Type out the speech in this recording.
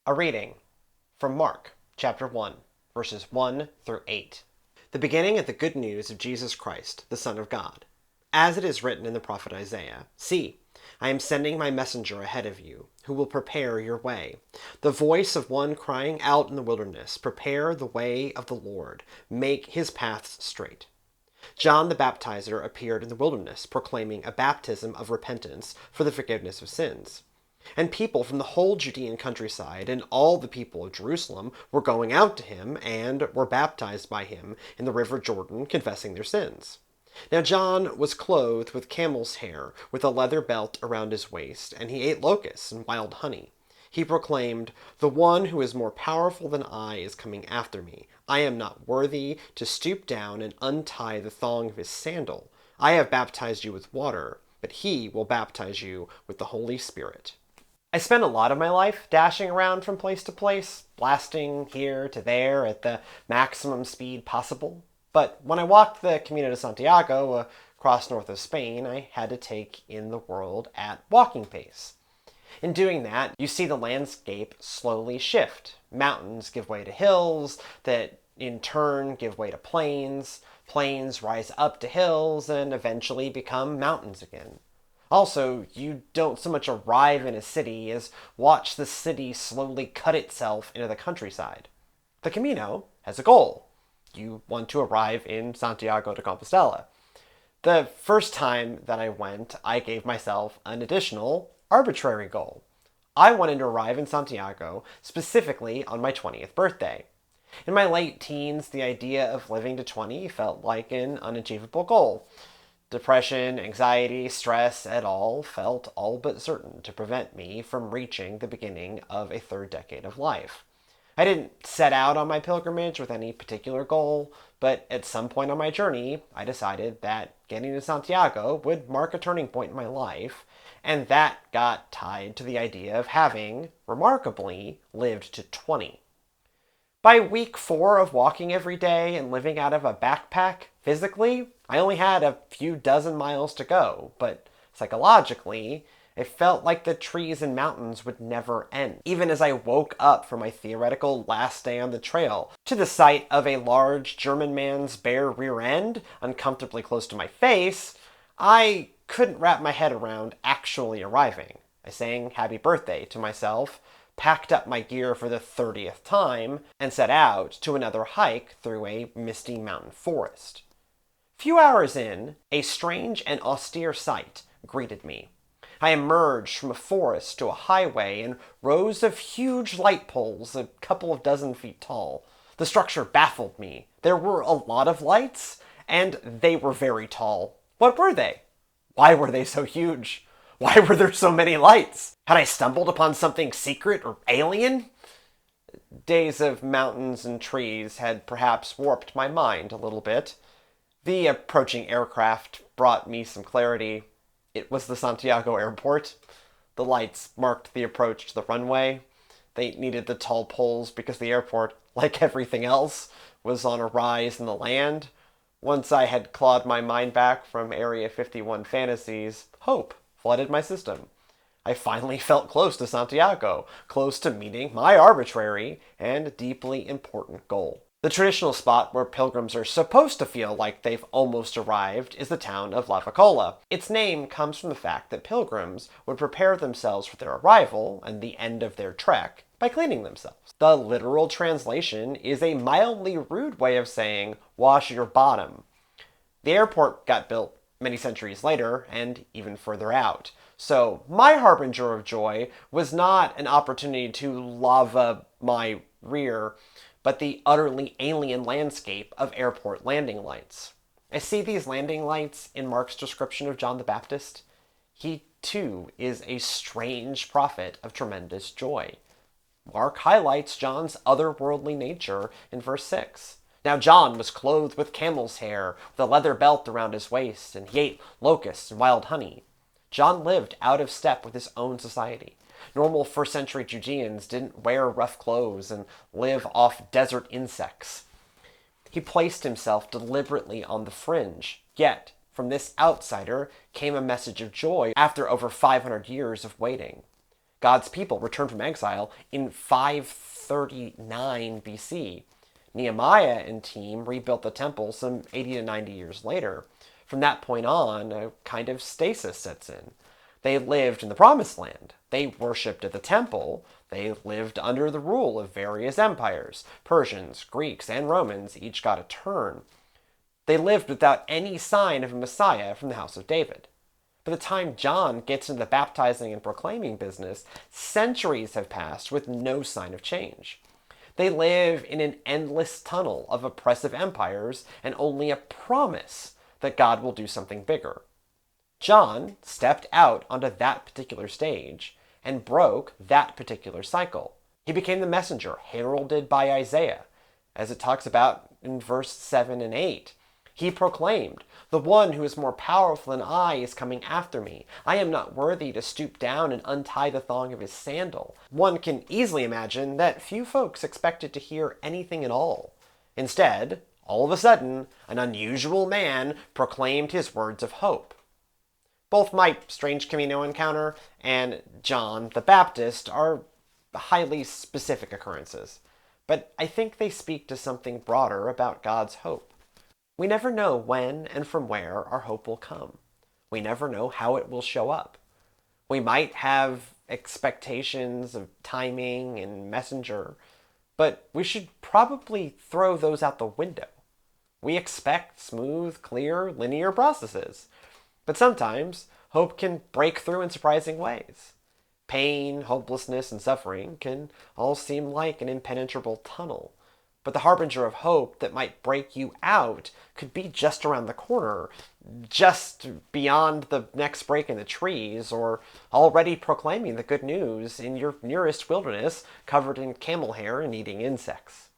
A reading from Mark, chapter 1, verses 1 through 8. The beginning of the good news of Jesus Christ, the Son of God. As it is written in the prophet Isaiah, "See, I am sending my messenger ahead of you, who will prepare your way. The voice of one crying out in the wilderness, prepare the way of the Lord, make his paths straight." John the Baptizer appeared in the wilderness, proclaiming a baptism of repentance for the forgiveness of sins. And people from the whole Judean countryside and all the people of Jerusalem were going out to him and were baptized by him in the river Jordan, confessing their sins. Now John was clothed with camel's hair, with a leather belt around his waist, and he ate locusts and wild honey. He proclaimed, "The one who is more powerful than I is coming after me. I am not worthy to stoop down and untie the thong of his sandal. I have baptized you with water, but he will baptize you with the Holy Spirit." I spent a lot of my life dashing around from place to place, blasting here to there at the maximum speed possible. But when I walked the Camino de Santiago across north of Spain, I had to take in the world at walking pace. In doing that, you see the landscape slowly shift. Mountains give way to hills that in turn give way to plains. Plains rise up to hills and eventually become mountains again. Also, you don't so much arrive in a city as watch the city slowly cut itself into the countryside. The Camino has a goal. You want to arrive in Santiago de Compostela. The first time that I went, I gave myself an additional, arbitrary goal. I wanted to arrive in Santiago specifically on my 20th birthday. In my late teens, the idea of living to 20 felt like an unachievable goal. Depression, anxiety, stress, et al. Felt all but certain to prevent me from reaching the beginning of a third decade of life. I didn't set out on my pilgrimage with any particular goal, but at some point on my journey, I decided that getting to Santiago would mark a turning point in my life, and that got tied to the idea of having, remarkably, lived to 20. By week 4 of walking every day and living out of a backpack, physically, I only had a few dozen miles to go, but psychologically, it felt like the trees and mountains would never end. Even as I woke up for my theoretical last day on the trail, to the sight of a large German man's bare rear end, uncomfortably close to my face, I couldn't wrap my head around actually arriving. I sang happy birthday to myself, packed up my gear for the 30th time, and set out to another hike through a misty mountain forest. Few hours in, a strange and austere sight greeted me. I emerged from a forest to a highway and rows of huge light poles a couple of dozen feet tall. The structure baffled me. There were a lot of lights, and they were very tall. What were they? Why were they so huge? Why were there so many lights? Had I stumbled upon something secret or alien? Days of mountains and trees had perhaps warped my mind a little bit. The approaching aircraft brought me some clarity. It was the Santiago airport. The lights marked the approach to the runway. They needed the tall poles because the airport, like everything else, was on a rise in the land. Once I had clawed my mind back from Area 51 fantasies, hope flooded my system. I finally felt close to Santiago, close to meeting my arbitrary and deeply important goal. The traditional spot where pilgrims are supposed to feel like they've almost arrived is the town of La Vacola. Its name comes from the fact that pilgrims would prepare themselves for their arrival and the end of their trek by cleaning themselves. The literal translation is a mildly rude way of saying, wash your bottom. The airport got built many centuries later and even further out. So my harbinger of joy was not an opportunity to lava my rear, but the utterly alien landscape of airport landing lights. I see these landing lights in Mark's description of John the Baptist. He, too, is a strange prophet of tremendous joy. Mark highlights John's otherworldly nature in verse 6. Now John was clothed with camel's hair, with a leather belt around his waist, and he ate locusts and wild honey. John lived out of step with his own society. Normal first-century Judeans didn't wear rough clothes and live off desert insects. He placed himself deliberately on the fringe, yet from this outsider came a message of joy after over 500 years of waiting. God's people returned from exile in 539 BC. Nehemiah and team rebuilt the temple some 80 to 90 years later. From that point on, a kind of stasis sets in. They lived in the Promised Land. They worshipped at the temple. They lived under the rule of various empires. Persians, Greeks, and Romans each got a turn. They lived without any sign of a Messiah from the house of David. By the time John gets into the baptizing and proclaiming business, centuries have passed with no sign of change. They live in an endless tunnel of oppressive empires and only a promise that God will do something bigger. John stepped out onto that particular stage and broke that particular cycle. He became the messenger heralded by Isaiah, as it talks about in verse 7 and 8. He proclaimed, "The one who is more powerful than I is coming after me. I am not worthy to stoop down and untie the thong of his sandal." One can easily imagine that few folks expected to hear anything at all. Instead, all of a sudden, an unusual man proclaimed his words of hope. Both my strange Camino encounter and John the Baptist are highly specific occurrences, but I think they speak to something broader about God's hope. We never know when and from where our hope will come. We never know how it will show up. We might have expectations of timing and messenger, but we should probably throw those out the window. We expect smooth, clear, linear processes. But sometimes, hope can break through in surprising ways. Pain, hopelessness, and suffering can all seem like an impenetrable tunnel. But the harbinger of hope that might break you out could be just around the corner, just beyond the next break in the trees, or already proclaiming the good news in your nearest wilderness covered in camel hair and eating insects.